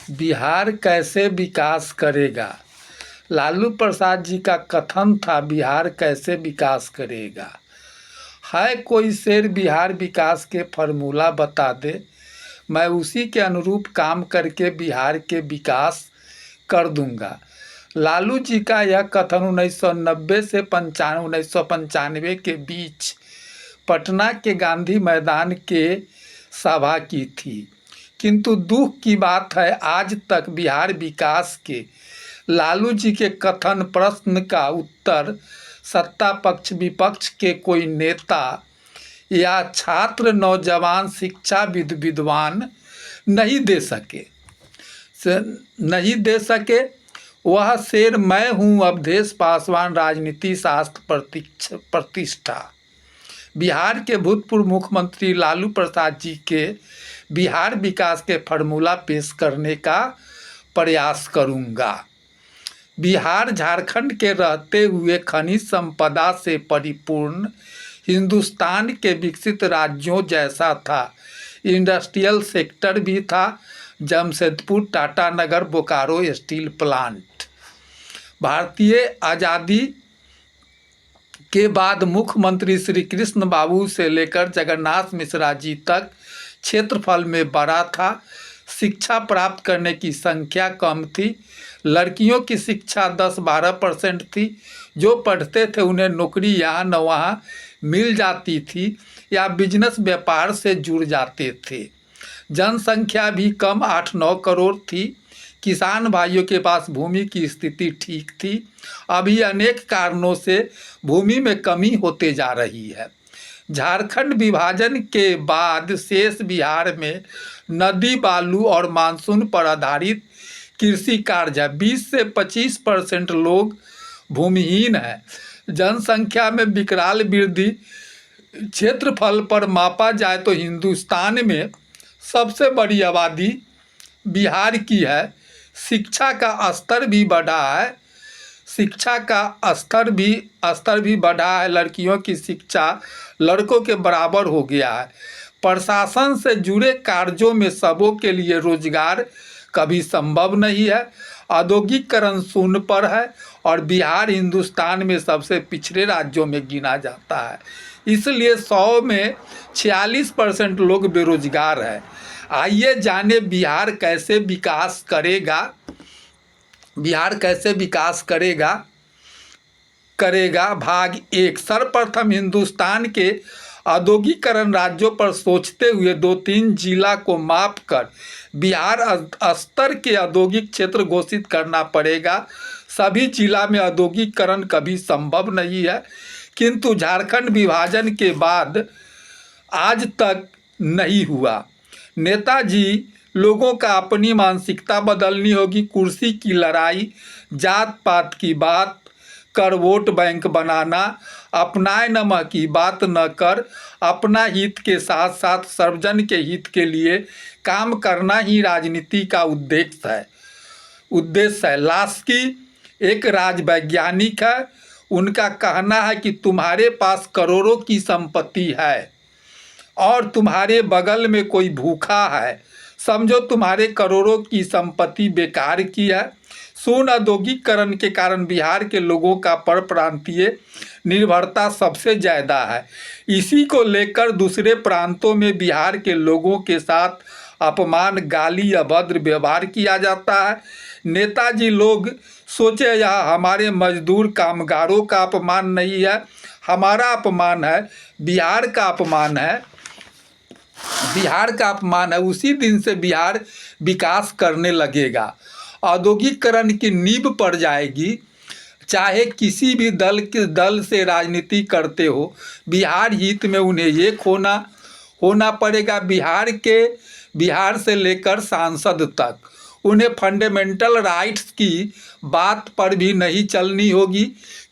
बिहार कैसे विकास करेगा। लालू प्रसाद जी का कथन था बिहार कैसे विकास करेगा। है कोई शेर बिहार विकास के फॉर्मूला बता दे, मैं उसी के अनुरूप काम करके बिहार के विकास कर दूंगा। लालू जी का यह कथन 1990 से 1995 के बीच पटना के गांधी मैदान के सभा की थी। किंतु दुख की बात है आज तक बिहार विकास के लालू जी के कथन प्रश्न का उत्तर सत्ता पक्ष विपक्ष के कोई नेता या छात्र नौजवान शिक्षाविद विद्वान नहीं दे सके। वह शेर मैं हूँ अवधेश पासवान राजनीति शास्त्र प्रतिष्ठा। बिहार के भूतपूर्व मुख्यमंत्री लालू प्रसाद जी के बिहार विकास के फॉर्मूला पेश करने का प्रयास करूंगा। बिहार झारखंड के रहते हुए खनिज संपदा से परिपूर्ण हिंदुस्तान के विकसित राज्यों जैसा था। इंडस्ट्रियल सेक्टर भी था। Jamshedpur, Tatanagar, Bokaro steel plant. भारतीय आज़ादी के बाद मुख्यमंत्री श्री कृष्ण बाबू से लेकर जगन्नाथ मिश्रा जी तक क्षेत्रफल में बड़ा था। शिक्षा प्राप्त करने की संख्या कम थी। लड़कियों की शिक्षा 10-12% थी। जो पढ़ते थे उन्हें नौकरी यहाँ न वहाँ मिल जाती थी या बिजनेस व्यापार से जुड़ जाते थे। जनसंख्या भी कम 8-9 करोड़ थी। किसान भाइयों के पास भूमि की स्थिति ठीक थी। अभी अनेक कारणों से भूमि में कमी होते जा रही है। झारखंड विभाजन के बाद शेष बिहार में नदी बालू और मानसून पर आधारित कृषि कार्य है। 20 से 25% लोग भूमिहीन हैं। जनसंख्या में विकराल वृद्धि। क्षेत्रफल पर मापा जाए तो हिंदुस्तान में सबसे बड़ी आबादी बिहार की है। शिक्षा का स्तर भी बढ़ा है। स्तर भी बढ़ा है। लड़कियों की शिक्षा लड़कों के बराबर हो गया है। प्रशासन से जुड़े कार्यों में सबों के लिए रोजगार कभी संभव नहीं है। औद्योगिकरण शून्य पर है और बिहार हिंदुस्तान में सबसे पिछड़े राज्यों में गिना जाता है। इसलिए 100 में 46% लोग बेरोजगार हैं। आइए जाने बिहार कैसे विकास करेगा। भाग 1। सर्वप्रथम हिंदुस्तान के औद्योगिकरण राज्यों पर सोचते हुए 2-3 जिला को माप कर बिहार स्तर के औद्योगिक क्षेत्र घोषित करना पड़ेगा। सभी जिला में औद्योगिकरण कभी संभव नहीं है, किंतु झारखंड विभाजन के बाद आज तक नहीं हुआ। नेताजी लोगों का अपनी मानसिकता बदलनी होगी। कुर्सी की लड़ाई, जात पात की बात कर वोट बैंक बनाना, अपनाए नमः की बात न कर अपना हित के साथ साथ सर्वजन के हित के लिए काम करना ही राजनीति का उद्देश्य है। लास्की एक राजवैज्ञानिक है। उनका कहना है कि तुम्हारे पास करोड़ों की संपत्ति है और तुम्हारे बगल में कोई भूखा है, समझो तुम्हारे करोड़ों की संपत्ति बेकार की है। शून्य औद्योगिकरण के कारण बिहार के लोगों का पर प्रांतीय निर्भरता सबसे ज़्यादा है। इसी को लेकर दूसरे प्रांतों में बिहार के लोगों के साथ अपमान, गाली, अभद्र व्यवहार किया जाता है। नेताजी लोग सोचे यह हमारे मजदूर कामगारों का अपमान नहीं है, हमारा अपमान है, बिहार का अपमान है। उसी दिन से बिहार विकास करने लगेगा। औद्योगिकरण की नींव पड़ जाएगी। चाहे किसी भी दल से राजनीति करते हो, बिहार हित में उन्हें एक होना पड़ेगा। बिहार से लेकर सांसद तक उन्हें फंडामेंटल राइट्स की बात पर भी नहीं चलनी होगी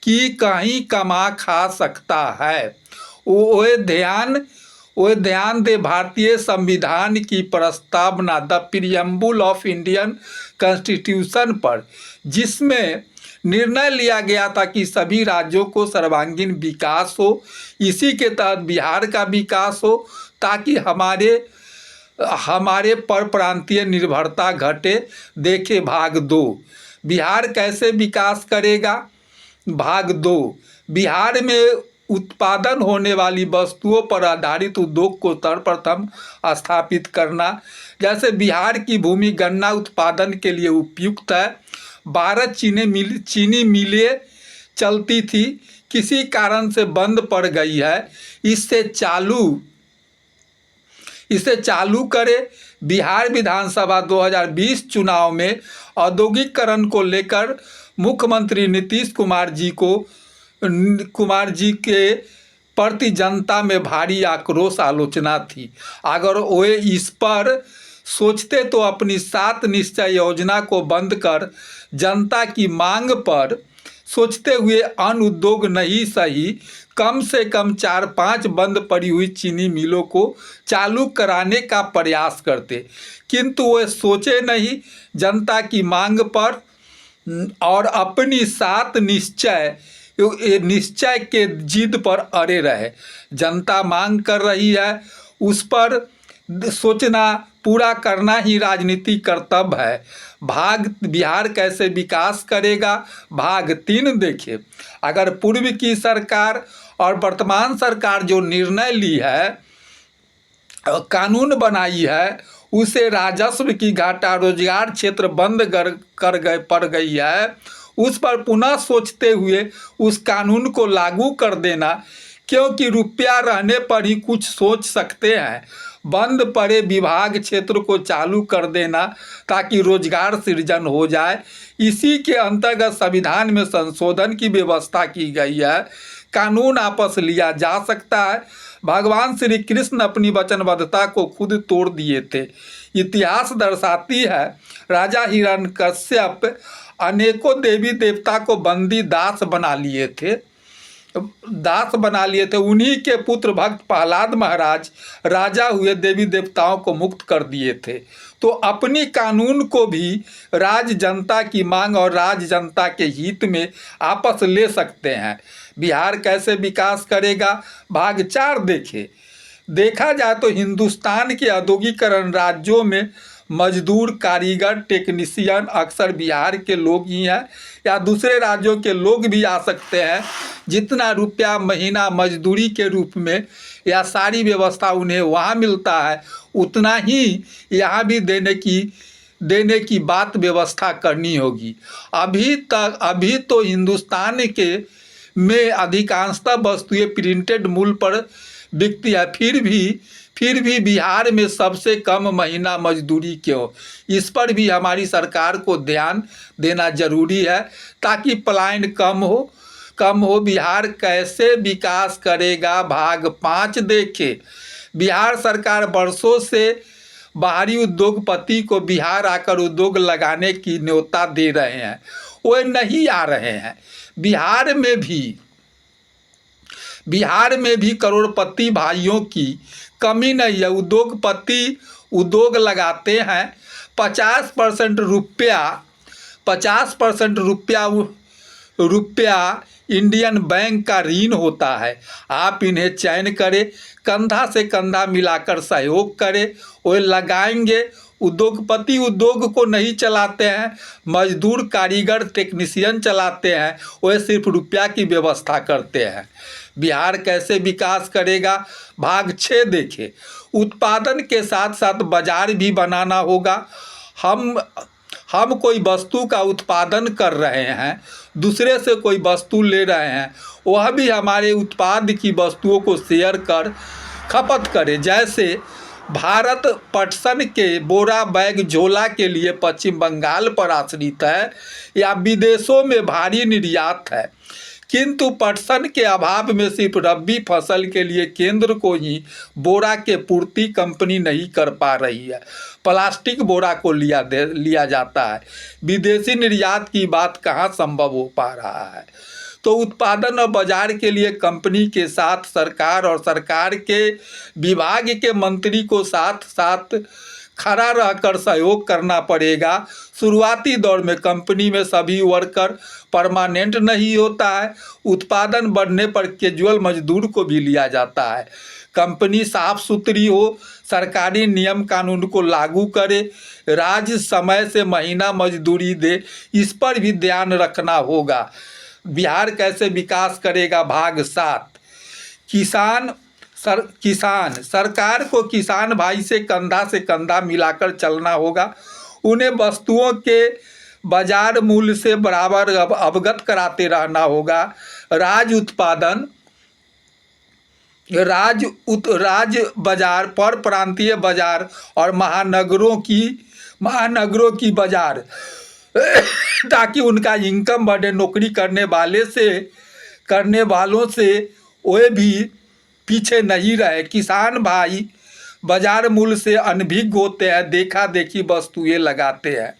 कि कहीं कमा खा सकता है। वो ध्यान दे भारतीय संविधान की प्रस्तावना द प्रीएम्बुल ऑफ इंडियन कॉन्स्टिट्यूशन पर, जिसमें निर्णय लिया गया था कि सभी राज्यों को सर्वांगीण विकास हो। इसी के तहत बिहार का विकास हो ताकि हमारे हमारे पर प्रांतीय निर्भरता घटे, देखे भाग 2। बिहार कैसे विकास करेगा, भाग 2। बिहार में उत्पादन होने वाली वस्तुओं पर आधारित उद्योग को सर्वप्रथम स्थापित करना। जैसे बिहार की भूमि गन्ना उत्पादन के लिए उपयुक्त है। 12 चीनी मिलें चलती थी, किसी कारण से बंद पड़ गई है। इसे चालू करे। बिहार विधानसभा 2020 चुनाव में औद्योगिकरण को लेकर मुख्यमंत्री नीतीश कुमार जी के प्रति जनता में भारी आक्रोश आलोचना थी। अगर वे इस पर सोचते तो अपनी 7 निश्चय योजना को बंद कर जनता की मांग पर सोचते हुए अन्य उद्योग नहीं सही, कम से कम 4-5 बंद पड़ी हुई चीनी मिलों को चालू कराने का प्रयास करते, किंतु वे सोचे नहीं जनता की मांग पर और अपनी 7 निश्चय के जिद पर अड़े रहे। जनता मांग कर रही है, उस पर सोचना पूरा करना ही राजनीति कर्तव्य है। बिहार कैसे विकास करेगा, भाग 3 देखिए। अगर पूर्व की सरकार और वर्तमान सरकार जो निर्णय ली है, कानून बनाई है, उसे राजस्व की घाटा, रोजगार क्षेत्र बंद पड़ गई है, उस पर पुनः सोचते हुए उस कानून को लागू कर देना, क्योंकि रुपया रहने पर ही कुछ सोच सकते हैं। बंद पड़े विभाग क्षेत्र को चालू कर देना ताकि रोजगार सृजन हो जाए। इसी के अंतर्गत संविधान में संशोधन की व्यवस्था की गई है। कानून वापस लिया जा सकता है। भगवान श्री कृष्ण अपनी वचनबद्धता को खुद तोड़ दिए थे। इतिहास दर्शाती है राजा हिरण्यकश्यप अनेकों देवी देवता को बंदी दास बना लिए थे। उन्हीं के पुत्र भक्त प्रहलाद महाराज राजा हुए, देवी देवताओं को मुक्त कर दिए थे। तो अपनी कानून को भी राज जनता की मांग और राज जनता के हित में आपस ले सकते हैं। बिहार कैसे विकास करेगा, भाग 4 देखा जाए तो हिंदुस्तान के औद्योगिकरण राज्यों में मजदूर, कारीगर, टेक्नीशियन अक्सर बिहार के लोग ही हैं, या दूसरे राज्यों के लोग भी आ सकते हैं। जितना रुपया महीना मजदूरी के रूप में या सारी व्यवस्था उन्हें वहाँ मिलता है, उतना ही यहाँ भी देने की बात व्यवस्था करनी होगी। अभी तो हिंदुस्तान में अधिकांशतः वस्तुएं प्रिंटेड मूल्य पर बिकती है, फिर भी बिहार में सबसे कम महीना मजदूरी क्यों? इस पर भी हमारी सरकार को ध्यान देना जरूरी है ताकि पलायन कम हो। बिहार कैसे विकास करेगा, भाग 5 देखें। बिहार सरकार वर्षों से बाहरी उद्योगपति को बिहार आकर उद्योग लगाने की न्योता दे रहे हैं, वे नहीं आ रहे हैं। बिहार में भी करोड़पति भाइयों की कमी नहीं है। उद्योगपति उद्योग लगाते हैं। 50% रुपया इंडियन बैंक का ऋण होता है। आप इन्हें चयन करें, कंधा से कंधा मिलाकर सहयोग करें, वे लगाएंगे। उद्योगपति उद्योग को नहीं चलाते हैं, मजदूर, कारीगर, टेक्नीशियन चलाते हैं, वे सिर्फ रुपया की व्यवस्था करते हैं। बिहार कैसे विकास करेगा, भाग 6 देखें। उत्पादन के साथ साथ बाजार भी बनाना होगा। हम कोई वस्तु का उत्पादन कर रहे हैं, दूसरे से कोई वस्तु ले रहे हैं, वह भी हमारे उत्पाद की वस्तुओं को शेयर कर खपत करे। जैसे भारत पटसन के बोरा, बैग, झोला के लिए पश्चिम बंगाल पर आश्रित है या विदेशों में भारी निर्यात है, किंतु पटसन के अभाव में सिर्फ रबी फसल के लिए केंद्र को ही बोरा के पूर्ति कंपनी नहीं कर पा रही है। प्लास्टिक बोरा को लिया जाता है। विदेशी निर्यात की बात कहाँ संभव हो पा रहा है? तो उत्पादन और बाजार के लिए कंपनी के साथ सरकार और सरकार के विभाग के मंत्री को साथ खड़ा रहकर सहयोग करना पड़ेगा। शुरुआती दौर में कंपनी में सभी वर्कर परमानेंट नहीं होता है। उत्पादन बढ़ने पर कैजुअल मजदूर को भी लिया जाता है। कंपनी साफ सुथरी हो, सरकारी नियम कानून को लागू करे, राज्य समय से महीना मजदूरी दे, इस पर भी ध्यान रखना होगा। बिहार कैसे विकास करेगा भाग 7। किसान सरकार को किसान भाई से कंधा मिलाकर चलना होगा। उन्हें वस्तुओं के बाजार मूल्य से बराबर अवगत कराते रहना होगा। राज्य बाजार, पर प्रांतीय बाजार और महानगरों की बाजार ताकि उनका इनकम बढ़े। नौकरी करने वालों से वे भी पीछे नहीं रहे। किसान भाई बाजार मूल्य से अनभिज्ञ होते हैं, देखा देखी वस्तुएं लगाते हैं।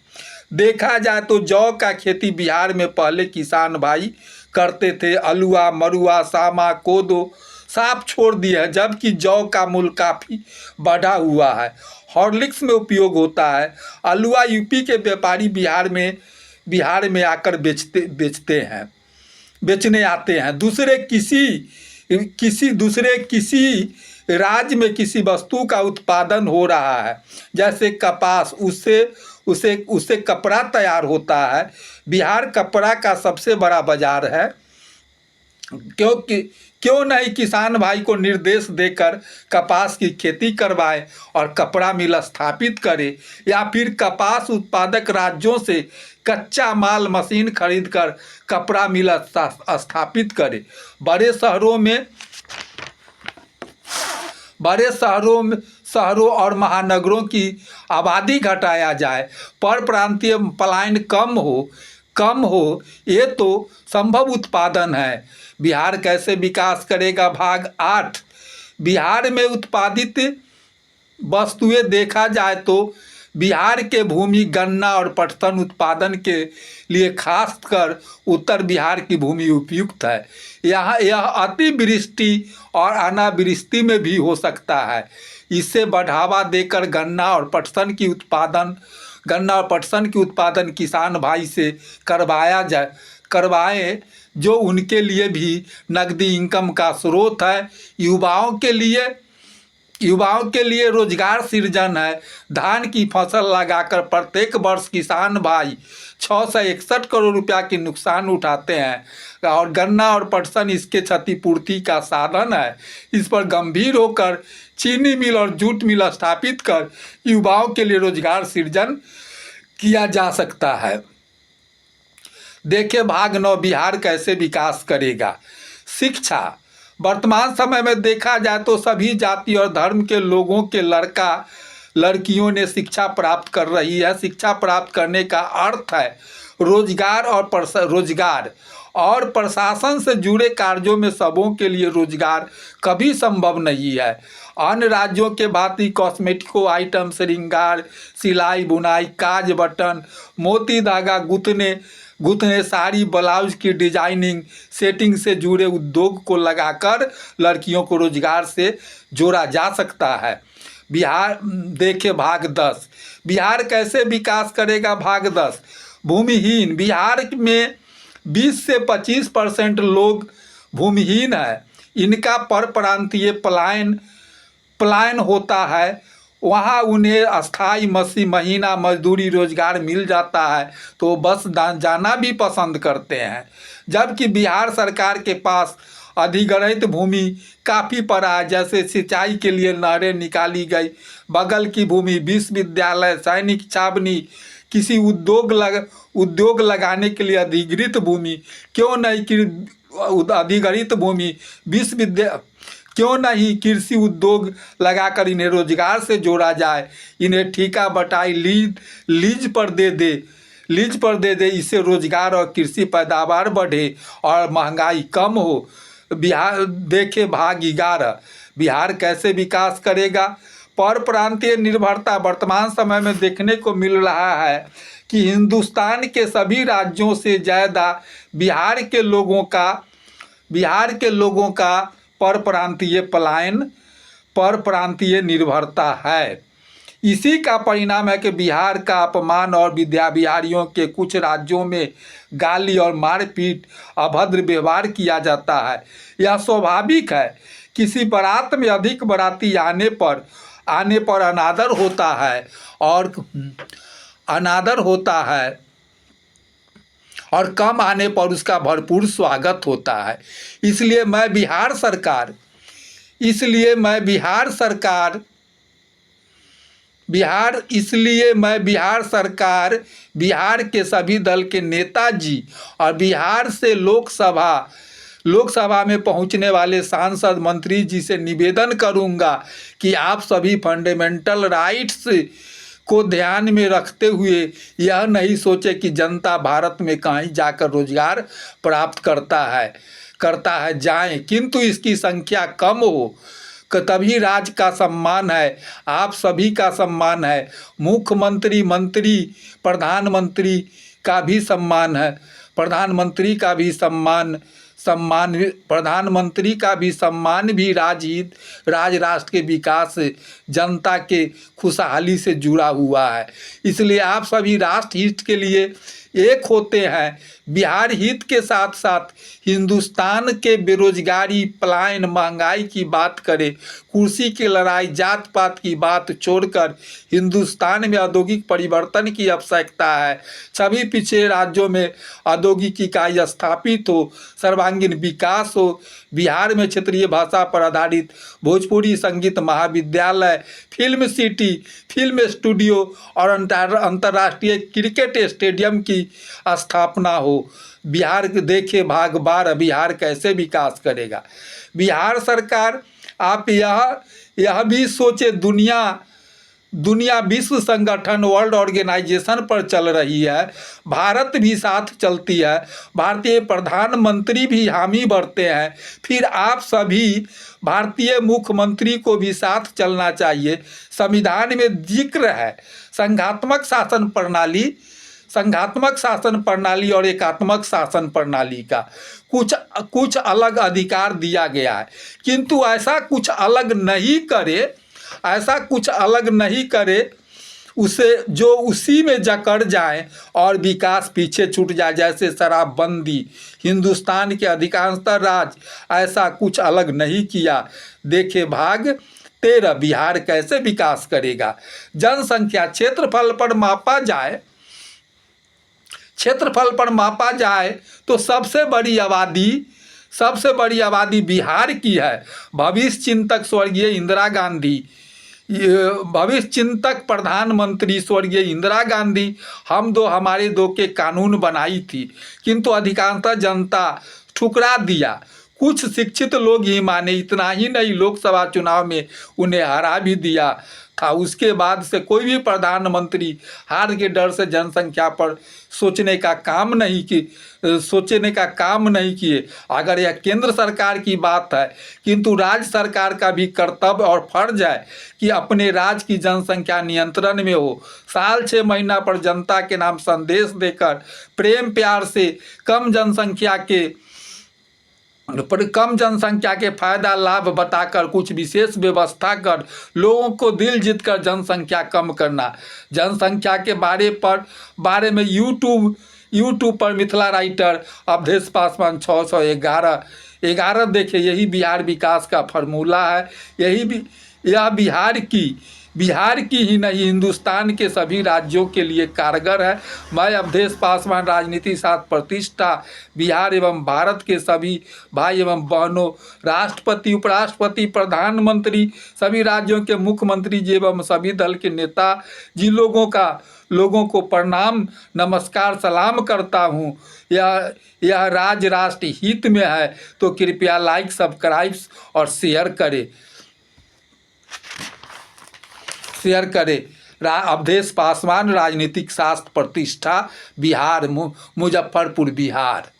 देखा जाए तो जौ का खेती बिहार में पहले किसान भाई करते थे। अलुआ, मरुआ, सामा, कोदो साफ छोड़ दिए हैं, जबकि जौ का मूल्य काफ़ी बढ़ा हुआ है। हॉर्लिक्स में उपयोग होता है। अलुआ यूपी के व्यापारी बिहार में आकर बेचने आते हैं। दूसरे किसी राज्य में किसी वस्तु का उत्पादन हो रहा है, जैसे कपास, उससे कपड़ा तैयार होता है। बिहार कपड़ा का सबसे बड़ा बाजार है। क्यों नहीं किसान भाई को निर्देश देकर कपास की खेती करवाए और कपड़ा मिल स्थापित करे, या फिर कपास उत्पादक राज्यों से कच्चा माल मशीन खरीदकर कपड़ा मिल स्थापित करे। बड़े शहरों और महानगरों की आबादी घटाया जाए, पर प्रांतीय पलायन कम हो, ये तो संभव उत्पादन है। बिहार कैसे विकास करेगा भाग 8। बिहार में उत्पादित वस्तुएं देखा जाए तो बिहार के भूमि गन्ना और पटसन उत्पादन के लिए खासकर उत्तर बिहार की भूमि उपयुक्त है। यह अतिवृष्टि और अनावृष्टि में भी हो सकता है। इसे बढ़ावा देकर गन्ना और पटसन की उत्पादन किसान भाई से करवाएं, जो उनके लिए भी नकदी इनकम का स्रोत है। युवाओं के लिए रोजगार सृजन है। धान की फसल लगाकर प्रत्येक वर्ष किसान भाई 661 करोड़ रुपया की नुकसान उठाते हैं, और गन्ना और पटसन इसके क्षतिपूर्ति का साधन है। इस पर गंभीर होकर चीनी मिल और जूट मिल स्थापित कर युवाओं के लिए रोजगार सृजन किया जा सकता है। देखिए भाग 9, बिहार कैसे विकास करेगा। शिक्षा। वर्तमान समय में देखा जाए तो सभी जाति और धर्म के लोगों के लड़कियों ने शिक्षा प्राप्त कर रही है। शिक्षा प्राप्त करने का अर्थ है रोजगार और प्रशासन से जुड़े कार्यों में सबों के लिए रोजगार कभी संभव नहीं है। अन्य राज्यों के भांति कॉस्मेटिको आइटम, श्रृंगार, सिलाई, बुनाई, काज बटन, मोती धागा गुथने, साड़ी ब्लाउज की डिजाइनिंग, सेटिंग से जुड़े उद्योग को लगाकर लड़कियों को रोजगार से जोड़ा जा सकता है। बिहार देखे भाग 10। बिहार कैसे विकास करेगा भाग 10। भूमिहीन। बिहार में 20 से 25% लोग भूमिहीन है। इनका पर प्रांतीय पलायन होता है। वहाँ उन्हें अस्थाई महीना मजदूरी रोजगार मिल जाता है तो बस जाना भी पसंद करते हैं। जबकि बिहार सरकार के पास अधिग्रहित भूमि काफ़ी पड़ा है, जैसे सिंचाई के लिए नहरें निकाली गई, बगल की भूमि, विश्वविद्यालय, सैनिक छावनी, किसी उद्योग लगाने के लिए अधिग्रहित भूमि, क्यों नहीं अधिग्रहित भूमि क्यों नहीं कृषि उद्योग लगाकर इन्हें रोजगार से जोड़ा जाए। इन्हें ठेका बटाई लीज पर दे दे, इससे रोजगार और कृषि पैदावार बढ़े और महंगाई कम हो। बिहार देखे भाग 11। बिहार कैसे विकास करेगा। पर प्रांतीय निर्भरता। वर्तमान समय में देखने को मिल रहा है कि हिंदुस्तान के सभी राज्यों से ज़्यादा बिहार के लोगों का पर प्रांतीय निर्भरता है। इसी का परिणाम है कि बिहार का अपमान और बिहारियों के कुछ राज्यों में गाली और मारपीट, अभद्र व्यवहार किया जाता है। यह स्वाभाविक है। किसी बारात में अधिक बाराती आने पर आने पर अनादर होता है और अनादर होता है और कम आने पर उसका भरपूर स्वागत होता है। इसलिए मैं बिहार सरकार इसलिए मैं बिहार सरकार बिहार के सभी दल के नेताजी और बिहार से लोकसभा में पहुंचने वाले सांसद मंत्री जी से निवेदन करूंगा कि आप सभी फंडामेंटल राइट्स को ध्यान में रखते हुए यह नहीं सोचे कि जनता भारत में कहीं जाकर रोजगार प्राप्त करता है जाएं, किंतु इसकी संख्या कम हो तभी राज्य का सम्मान है, आप सभी का सम्मान है। मुख्यमंत्री, मंत्री, प्रधानमंत्री का भी सम्मान है, प्रधानमंत्री का भी सम्मान भी राज राष्ट्र के विकास से, जनता के खुशहाली से जुड़ा हुआ है। इसलिए आप सभी राष्ट्र हित के लिए एक होते हैं। बिहार हित के साथ साथ हिंदुस्तान के बेरोजगारी, पलायन, महंगाई की बात करें, कुर्सी की लड़ाई, जात पात की बात छोड़कर हिंदुस्तान में औद्योगिक परिवर्तन की आवश्यकता है। सभी पिछड़े राज्यों में औद्योगिक इकाई स्थापित हो, सर्वांगीण विकास हो। बिहार में क्षेत्रीय भाषा पर आधारित भोजपुरी संगीत महाविद्यालय, फिल्म सिटी, फिल्म स्टूडियो और अंतर्राष्ट्रीय क्रिकेट स्टेडियम की स्थापना हो। बिहार देखे भाग बार, बिहार कैसे विकास करेगा। बिहार सरकार आप यह भी सोचे, दुनिया विश्व संगठन, वर्ल्ड ऑर्गेनाइजेशन पर चल रही है, भारत भी साथ चलती है, भारतीय प्रधानमंत्री भी हामी भरते हैं, फिर आप सभी भारतीय मुख्यमंत्री को भी साथ चलना चाहिए। संविधान में जिक्र है संघात्मक शासन प्रणाली और एकात्मक शासन प्रणाली का कुछ अलग अधिकार दिया गया है, किंतु ऐसा कुछ अलग नहीं करे उसे जो उसी में जकड़ जाए और विकास पीछे छूट जाए। जैसे शराबबंदी, हिंदुस्तान के अधिकांशतः राज्य ऐसा कुछ अलग नहीं किया। देखे भाग 13 बिहार कैसे विकास करेगा। जनसंख्या क्षेत्रफल पर मापा जाए तो सबसे बड़ी आबादी बिहार की है। भविष्य चिंतक स्वर्गीय इंदिरा गांधी, भविष्य चिंतक प्रधानमंत्री स्वर्गीय इंदिरा गांधी हमारे दो के कानून बनाई थी, किंतु अधिकांशतः जनता ठुकरा दिया। कुछ शिक्षित लोग ही माने। इतना ही नहीं, लोकसभा चुनाव में उन्हें हरा भी दिया था। उसके बाद से कोई भी प्रधानमंत्री हार के डर से जनसंख्या पर सोचने का काम नहीं किए। अगर यह केंद्र सरकार की बात है, किंतु राज्य सरकार का भी कर्तव्य और फर्ज है कि अपने राज्य की जनसंख्या नियंत्रण में हो। साल 6 महीना पर जनता के नाम संदेश देकर, प्रेम प्यार से कम जनसंख्या के फायदा लाभ बताकर, कुछ विशेष व्यवस्था कर लोगों को दिल जीतकर जनसंख्या कम करना। जनसंख्या के बारे में यूट्यूब पर मिथिला राइटर अवधेश पासवान 611 देखे। यही बिहार विकास का फार्मूला है। यह बिहार की ही नहीं, हिंदुस्तान के सभी राज्यों के लिए कारगर है। मैं अवधेश पासवान, राजनीति शास्त्र प्रतिष्ठा, बिहार एवं भारत के सभी भाई एवं बहनों, राष्ट्रपति, उपराष्ट्रपति, प्रधानमंत्री, सभी राज्यों के मुख्यमंत्री जी एवं सभी दल के नेता जी लोगों को प्रणाम, नमस्कार, सलाम करता हूँ। यह राष्ट्र हित में है, तो कृपया लाइक, सब्सक्राइब और शेयर करें। अवधेश पासवान, राजनीतिक शास्त्र प्रतिष्ठा, बिहार, मुजफ्फरपुर, बिहार।